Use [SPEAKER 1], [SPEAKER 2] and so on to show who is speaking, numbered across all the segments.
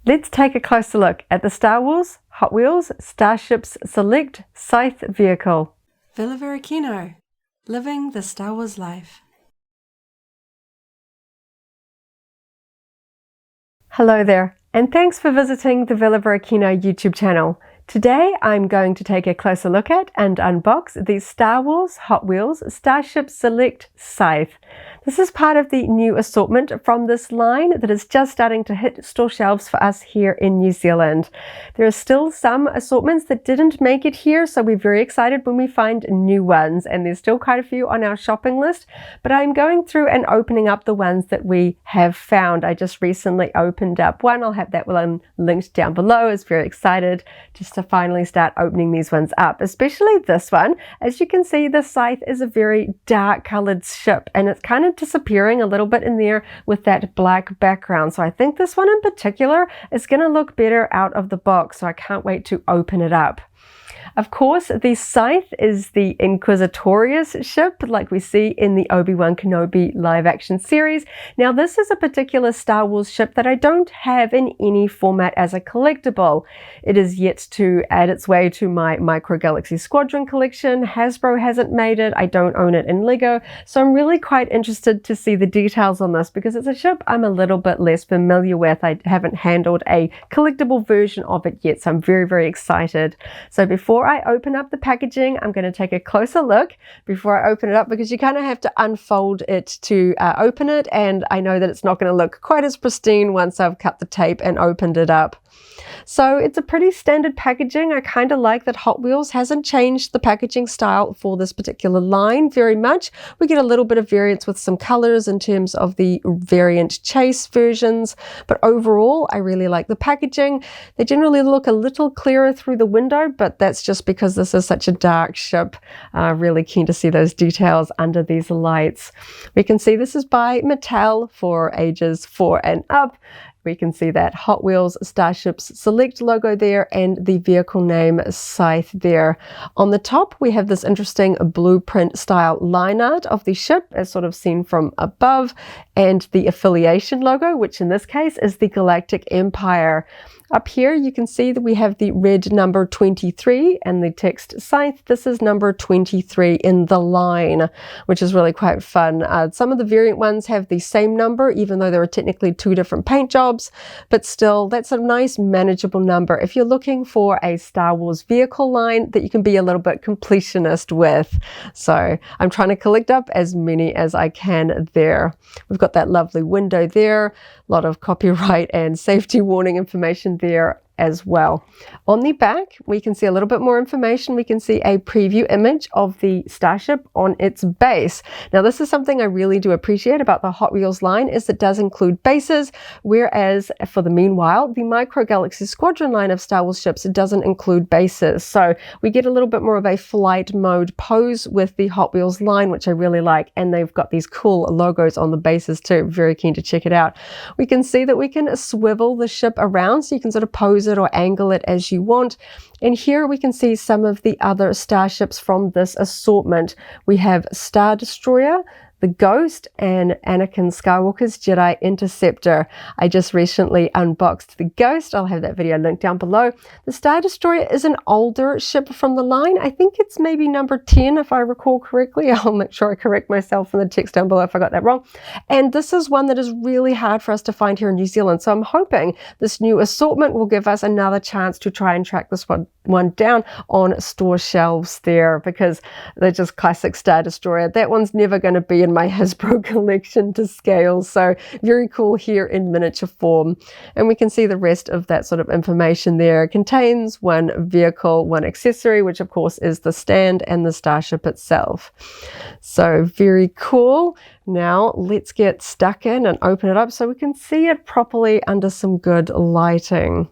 [SPEAKER 1] Let's take a closer look at the Star Wars, Hot Wheels, Starships Select Scythe vehicle.
[SPEAKER 2] Varykino, living the Star Wars life.
[SPEAKER 1] Hello there, and thanks for visiting the Varykino YouTube channel. Today I'm going to take a closer look at and unbox the Star Wars Hot Wheels Starship Select Scythe. This is part of the new assortment from this line that is just starting to hit store shelves for us here in New Zealand. There are still some assortments that didn't make it here, so we're very excited when we find new ones, and there's still quite a few on our shopping list, but I'm going through and opening up the ones that we have found. I just recently opened up one. I'll have that one linked down below. I was very excited just to finally start opening these ones up, especially this one. As you can see, the Scythe is a very dark colored ship, and it's kind of disappearing a little bit in there with that black background. So I think this one in particular is going to look better out of the box, so I can't wait to open it up. Of course, the Scythe is the Inquisitorious ship like we see in the Obi-Wan Kenobi live action series. Now this is a particular Star Wars ship that I don't have in any format as a collectible. It is yet to add its way to my Micro Galaxy Squadron collection. Hasbro hasn't made it. I don't own it in Lego. So I'm really quite interested to see the details on this because it's a ship I'm a little bit less familiar with. I haven't handled a collectible version of it yet, so I'm very, very excited. So before I open up the packaging, I'm going to take a closer look before I open it up because you kind of have to unfold it to open it, and I know that it's not going to look quite as pristine once I've cut the tape and opened it up. So it's a pretty standard packaging. I kind of like that Hot Wheels hasn't changed the packaging style for this particular line very much. We get a little bit of variance with some colors in terms of the variant chase versions, but overall I really like the packaging. They generally look a little clearer through the window, but that's just because this is such a dark ship. Really keen to see those details under these lights. We can see this is by Mattel for ages 4 and up. We can see that Hot Wheels Starships Select logo there and the vehicle name Scythe there. On the top we have this interesting blueprint style line art of the ship as sort of seen from above, and the affiliation logo, which in this case is the Galactic Empire. Up here you can see that we have the red number 23 and the text Scythe. This is number 23 in the line, which is really quite fun. Some of the variant ones have the same number, even though there are technically 2 different paint jobs, but still that's a nice manageable number if you're looking for a Star Wars vehicle line that you can be a little bit completionist with. So I'm trying to collect up as many as I can there. We've got that lovely window there, a lot of copyright and safety warning information there as well. On the back we can see a little bit more information. We can see a preview image of the Starship on its base. Now this is something I really do appreciate about the Hot Wheels line, is it does include bases, whereas for the meanwhile the Micro Galaxy Squadron line of Star Wars ships, it doesn't include bases. So we get a little bit more of a flight mode pose with the Hot Wheels line, which I really like, and they've got these cool logos on the bases too. Very keen to check it out. We can see that we can swivel the ship around, so you can sort of pose it or angle it as you want. And here we can see some of the other starships from this assortment. We have Star Destroyer, the Ghost, and Anakin Skywalker's Jedi Interceptor. I just recently unboxed the Ghost. I'll have that video linked down below. The Star Destroyer is an older ship from the line. I think it's maybe number 10 if I recall correctly. I'll make sure I correct myself in the text down below if I got that wrong. And this is one that is really hard for us to find here in New Zealand. So I'm hoping this new assortment will give us another chance to try and track this one down on store shelves there, because they're just classic Star Destroyer. That one's never going to be in my Hasbro collection to scale, so very cool here in miniature form. And we can see the rest of that sort of information there. It contains one vehicle, one accessory, which of course is the stand and the starship itself. So very cool. Now let's get stuck in and open it up so we can see it properly under some good lighting.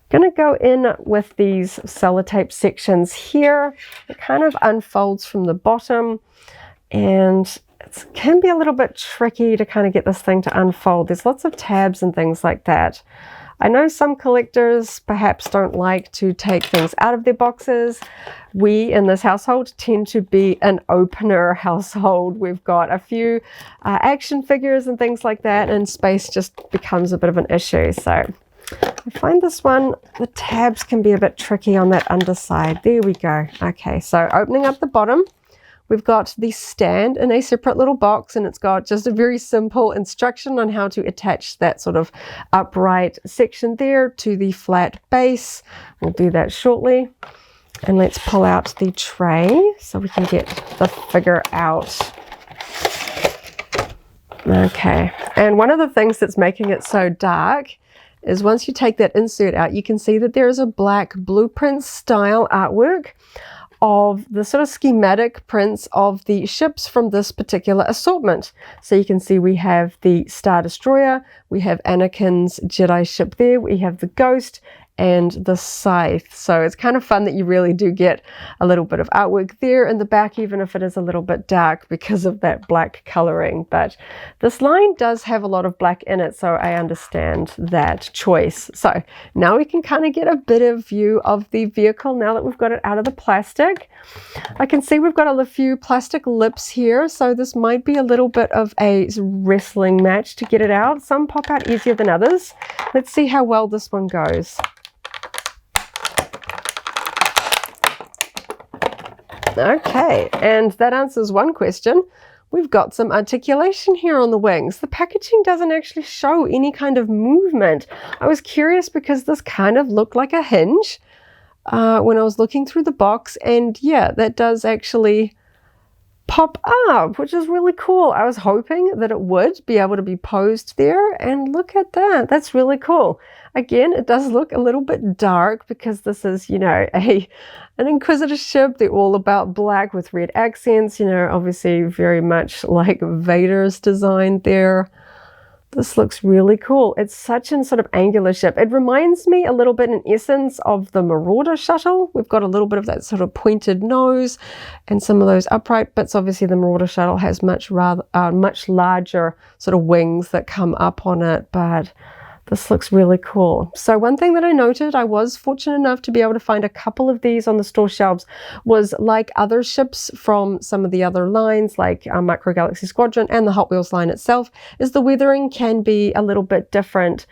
[SPEAKER 1] Going to go in with these sellotape sections here. It kind of unfolds from the bottom, and it can be a little bit tricky to kind of get this thing to unfold. There's lots of tabs and things like that. I know some collectors perhaps don't like to take things out of their boxes. We in this household tend to be an opener household. We've got a few action figures and things like that, and space just becomes a bit of an issue. So I find this one, the tabs can be a bit tricky on that underside. There we go. Okay, so opening up the bottom, we've got the stand in a separate little box, and it's got just a very simple instruction on how to attach that sort of upright section there to the flat base. We'll do that shortly. And let's pull out the tray so we can get the figure out. Okay, and one of the things that's making it so dark is once you take that insert out, you can see that there is a black blueprint style artwork of the sort of schematic prints of the ships from this particular assortment. So you can see we have the Star Destroyer, we have Anakin's Jedi ship there, we have the Ghost, and the Scythe. So it's kind of fun that you really do get a little bit of artwork there in the back, even if it is a little bit dark because of that black coloring. But this line does have a lot of black in it, so I understand that choice. So now we can kind of get a bit of view of the vehicle now that we've got it out of the plastic. I can see we've got a few plastic lips here, so this might be a little bit of a wrestling match to get it out. Some pop out easier than others. Let's see how well this one goes. Okay, and that answers one question. We've got some articulation here on the wings. The packaging doesn't actually show any kind of movement. I was curious because this kind of looked like a hinge when I was looking through the box, and yeah, that does actually pop up, which is really cool. I was hoping that it would be able to be posed there, and look at that. That's really cool. Again, it does look a little bit dark because this is, you know, an Inquisitor ship. They're all about black with red accents, you know, obviously very much like Vader's design there. This looks really cool. It's such a sort of angular ship. It reminds me a little bit in essence of the Marauder shuttle. We've got a little bit of that sort of pointed nose and some of those upright bits. Obviously the Marauder shuttle has much larger sort of wings that come up on it, but this looks really cool. So one thing that I noted, I was fortunate enough to be able to find a couple of these on the store shelves, was like other ships from some of the other lines, like Micro Galaxy Squadron and the Hot Wheels line itself, is the weathering can be a little bit different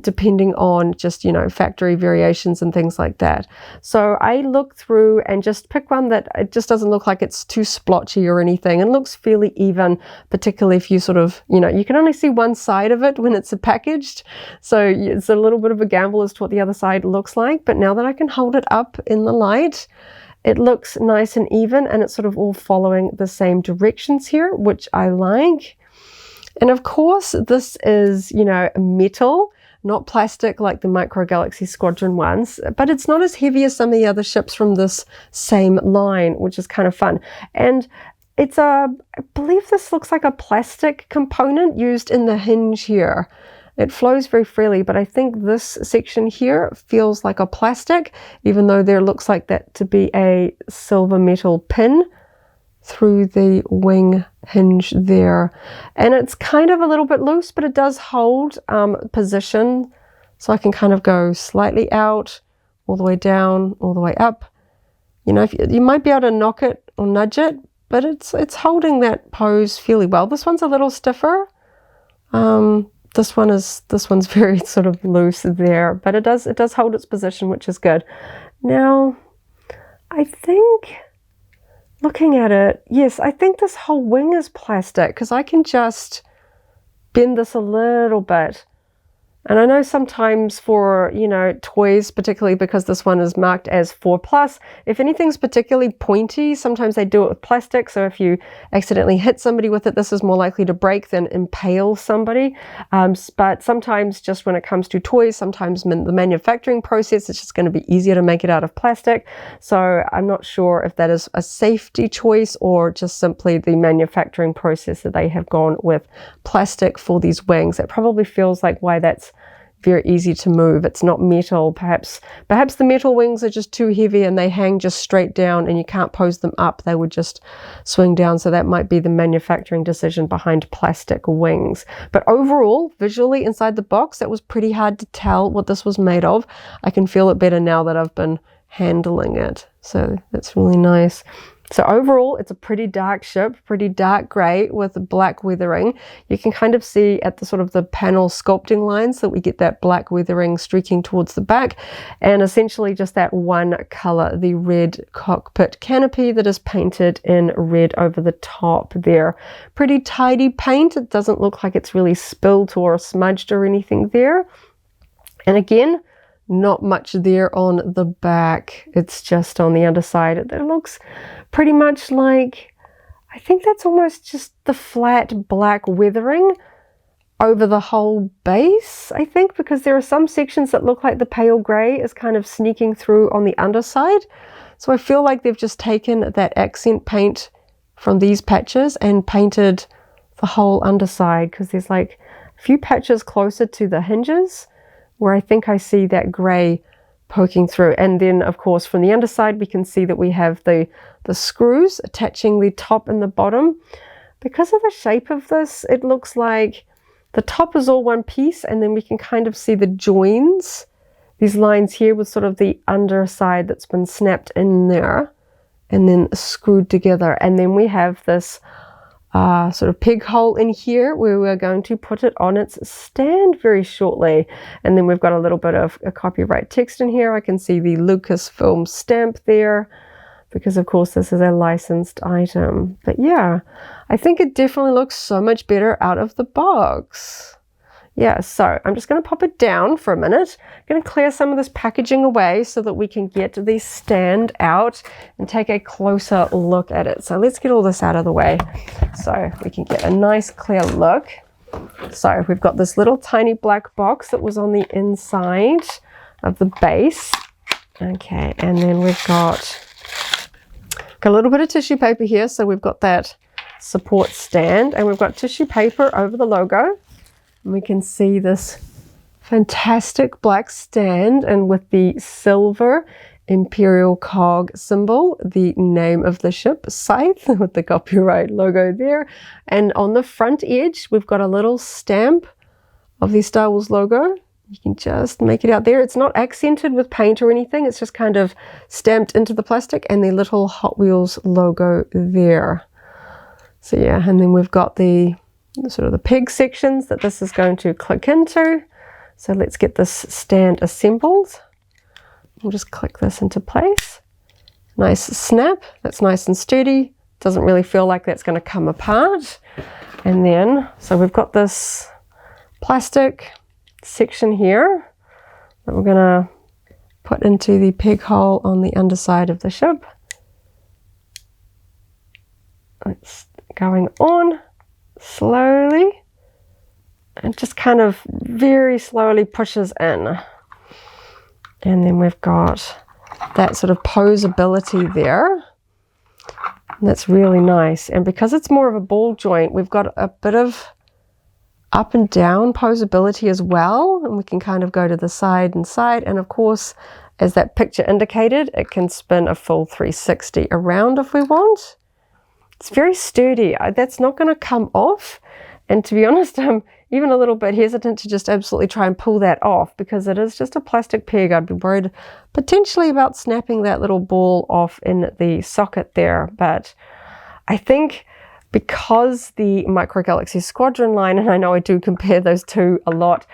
[SPEAKER 1] depending on just, you know, factory variations and things like that. So I looked through and just pick one that it just doesn't look like it's too splotchy or anything, and looks fairly even, particularly if you sort of, you know, you can only see one side of it when it's packaged. So it's a little bit of a gamble as to what the other side looks like, but now that I can hold it up in the light, it looks nice and even, and it's sort of all following the same directions here, which I like. And of course, this is, you know, metal, not plastic like the Micro Galaxy Squadron ones, but it's not as heavy as some of the other ships from this same line, which is kind of fun. And it's I believe this looks like a plastic component used in the hinge here. It flows very freely, but I think this section here feels like a plastic, even though there looks like that to be a silver metal pin through the wing hinge there. And it's kind of a little bit loose, but it does hold position. So I can kind of go slightly out, all the way down, all the way up. You know, you might be able to knock it or nudge it, but it's holding that pose fairly well. This one's a little stiffer. This one's very sort of loose there, but it does hold its position, which is good. Now, I think looking at it, yes, I think this whole wing is plastic because I can just bend this a little bit. And I know sometimes for, you know, toys, particularly because this one is marked as 4+, if anything's particularly pointy, sometimes they do it with plastic. So if you accidentally hit somebody with it, this is more likely to break than impale somebody. But sometimes just when it comes to toys, sometimes the manufacturing process, it's just going to be easier to make it out of plastic. So I'm not sure if that is a safety choice or just simply the manufacturing process that they have gone with plastic for these wings. It probably feels like why that's very easy to move. It's not metal. Perhaps the metal wings are just too heavy and they hang just straight down and you can't pose them up. They would just swing down. So that might be the manufacturing decision behind plastic wings. But overall, visually inside the box, it was pretty hard to tell what this was made of. I can feel it better now that I've been handling it. So that's really nice. So overall, it's a pretty dark ship, pretty dark grey with black weathering. You can kind of see at the sort of the panel sculpting lines that we get that black weathering streaking towards the back, and essentially just that one colour, the red cockpit canopy that is painted in red over the top there. Pretty tidy paint. It doesn't look like it's really spilled or smudged or anything there. And again, not much there on the back. It's just on the underside. It looks pretty much like, I think that's almost just the flat black weathering over the whole base, I think, because there are some sections that look like the pale grey is kind of sneaking through on the underside. So I feel like they've just taken that accent paint from these patches and painted the whole underside, because there's like a few patches closer to the hinges where I think I see that grey poking through. And then of course from the underside we can see that we have the screws attaching the top and the bottom. Because of the shape of this, it looks like the top is all one piece, and then we can kind of see the joins, these lines here with sort of the underside that's been snapped in there and then screwed together. And then we have this sort of peg hole in here where we're going to put it on its stand very shortly. And then we've got a little bit of a copyright text in here. I can see the Lucasfilm stamp there, because of course this is a licensed item. But yeah, I think it definitely looks so much better out of the box. Yeah, so I'm just going to pop it down for a minute. I'm going to clear some of this packaging away so that we can get the stand out and take a closer look at it. So let's get all this out of the way so we can get a nice clear look. So we've got this little tiny black box that was on the inside of the base. Okay, and then we've got a little bit of tissue paper here. So we've got that support stand, and we've got tissue paper over the logo. And we can see this fantastic black stand, and with the silver Imperial cog symbol, the name of the ship, Scythe, with the copyright logo there. And on the front edge, we've got a little stamp of the Star Wars logo. You can just make it out there. It's not accented with paint or anything. It's just kind of stamped into the plastic, and the little Hot Wheels logo there. So yeah, and then we've got the sort of the peg sections that this is going to click into. So let's get this stand assembled. We'll just click this into place. Nice snap. That's nice and sturdy. Doesn't really feel like that's going to come apart. And then, so we've got this plastic section here that we're going to put into the peg hole on the underside of the ship. It's going on slowly, and just kind of very slowly pushes in. And then we've got that sort of posability there. And that's really nice. And because it's more of a ball joint, we've got a bit of up and down posability as well. And we can kind of go to the side and side. And of course, as that picture indicated, it can spin a full 360 around if we want. It's very sturdy. That's not going to come off. And to be honest, I'm even a little bit hesitant to just absolutely try and pull that off, because it is just a plastic peg. I'd be worried potentially about snapping that little ball off in the socket there. But I think because the Micro Galaxy Squadron line, and I know I do compare those two a lot,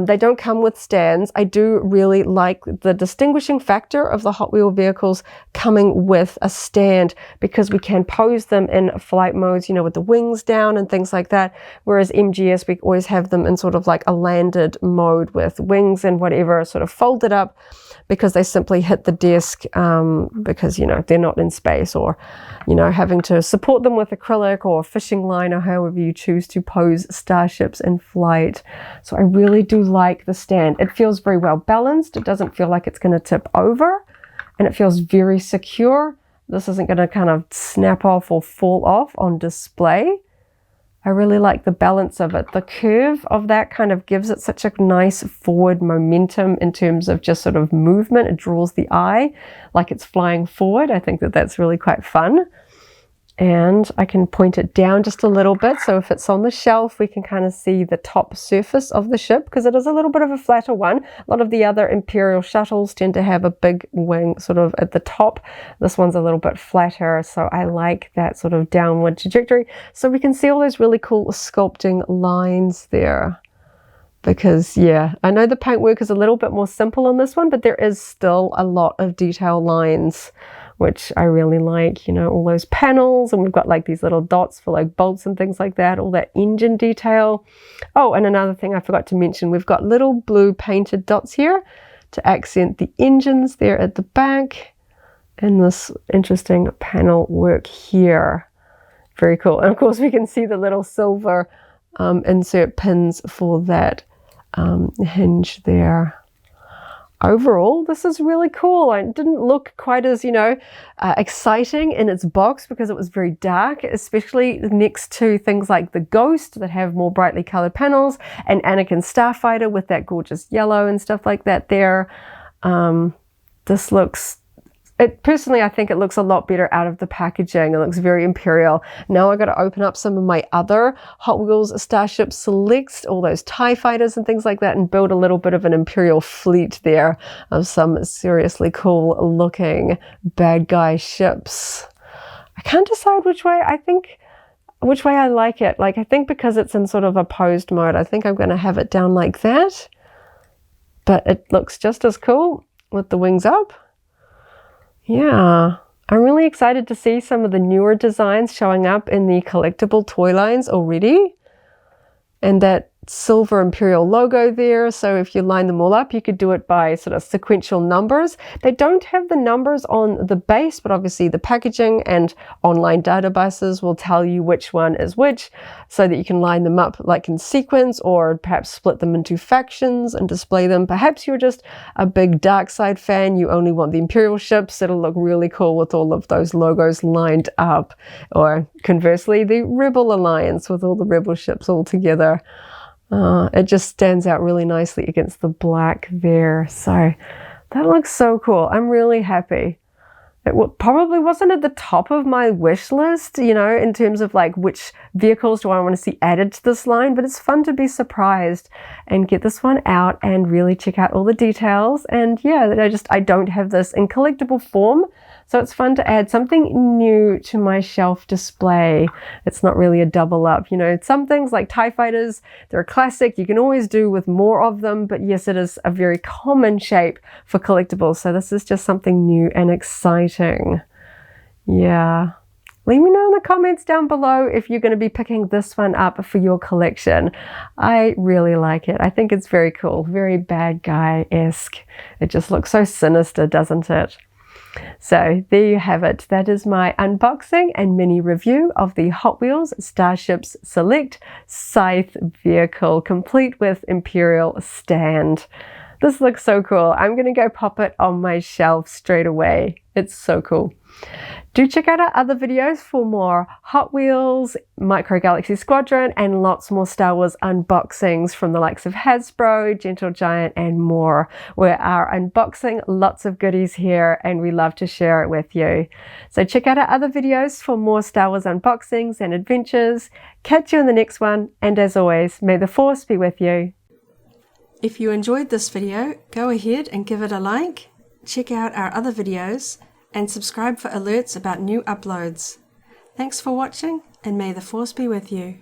[SPEAKER 1] they don't come with stands. I do really like the distinguishing factor of the Hot Wheel vehicles coming with a stand, because we can pose them in flight modes, you know, with the wings down and things like that. Whereas MGS, we always have them in sort of like a landed mode with wings and whatever sort of folded up, because they simply hit the desk because, you know, they're not in space, or, you know, having to support them with acrylic or a fishing line, or however you choose to pose starships in flight. So I really do like the stand. It feels very well balanced. It doesn't feel like it's going to tip over, and it feels very secure. This isn't going to kind of snap off or fall off on display. I really like the balance of it. The curve of that kind of gives it such a nice forward momentum in terms of just sort of movement. It draws the eye like it's flying forward. I think that that's really quite fun. And I can point it down just a little bit, so if it's on the shelf we can kind of see the top surface of the ship, because it is a little bit of a flatter one. A lot of the other Imperial shuttles tend to have a big wing sort of at the top. This one's a little bit flatter, so I like that sort of downward trajectory. So we can see all those really cool sculpting lines there. Because yeah, I know the paintwork is a little bit more simple on this one, but there is still a lot of detail lines, which I really like, you know, all those panels, and we've got like these little dots for like bolts and things like that, all that engine detail. Oh, and another thing I forgot to mention, we've got little blue painted dots here to accent the engines there at the back, and this interesting panel work here. Very cool. And of course we can see the little silver insert pins for that hinge there. Overall, this is really cool. It didn't look quite as, you know, exciting in its box because it was very dark, especially next to things like the Ghost that have more brightly colored panels, and Anakin Starfighter with that gorgeous yellow and stuff like that there. This looks, personally, I think it looks a lot better out of the packaging. It looks very Imperial. Now I got to open up some of my other Hot Wheels Starship Selects, all those TIE fighters and things like that, and build a little bit of an Imperial fleet there of some seriously cool looking bad guy ships. I can't decide which way I like it. Like, I think because it's in sort of a posed mode, I think I'm going to have it down like that. But it looks just as cool with the wings up. Yeah, I'm really excited to see some of the newer designs showing up in the collectible toy lines already. And that silver Imperial logo there, so if you line them all up you could do it by sort of sequential numbers. They don't have the numbers on the base, but obviously the packaging and online databases will tell you which one is which, so that you can line them up like in sequence, or perhaps split them into factions and display them. Perhaps you're just a big dark side fan, you only want the Imperial ships. It'll look really cool with all of those logos lined up, or conversely the Rebel Alliance with all the Rebel ships all together. It just stands out really nicely against the black there. So that looks so cool. I'm really happy. It probably wasn't at the top of my wish list, you know, in terms of like which vehicles do I want to see added to this line, but it's fun to be surprised and get this one out and really check out all the details. And yeah, I don't have this in collectible form, so it's fun to add something new to my shelf display. It's not really a double up, you know. Some things like TIE fighters, they're a classic, you can always do with more of them, but yes, it is a very common shape for collectibles, so this is just something new and exciting. Yeah. Leave me know in the comments down below if you're going to be picking this one up for your collection. I really like it. I think it's very cool, very bad guy-esque. It just looks so sinister, doesn't it? So there you have it. That is my unboxing and mini review of the Hot Wheels Starships Select Scythe vehicle, complete with Imperial stand. This looks so cool. I'm going to go pop it on my shelf straight away. It's so cool. Do check out our other videos for more Hot Wheels, Micro Galaxy Squadron, and lots more Star Wars unboxings from the likes of Hasbro, Gentle Giant, and more. We are unboxing lots of goodies here, and we love to share it with you. So check out our other videos for more Star Wars unboxings and adventures. Catch you in the next one, and as always, may the Force be with you.
[SPEAKER 2] If you enjoyed this video, go ahead and give it a like, check out our other videos, and subscribe for alerts about new uploads. Thanks for watching, and may the Force be with you.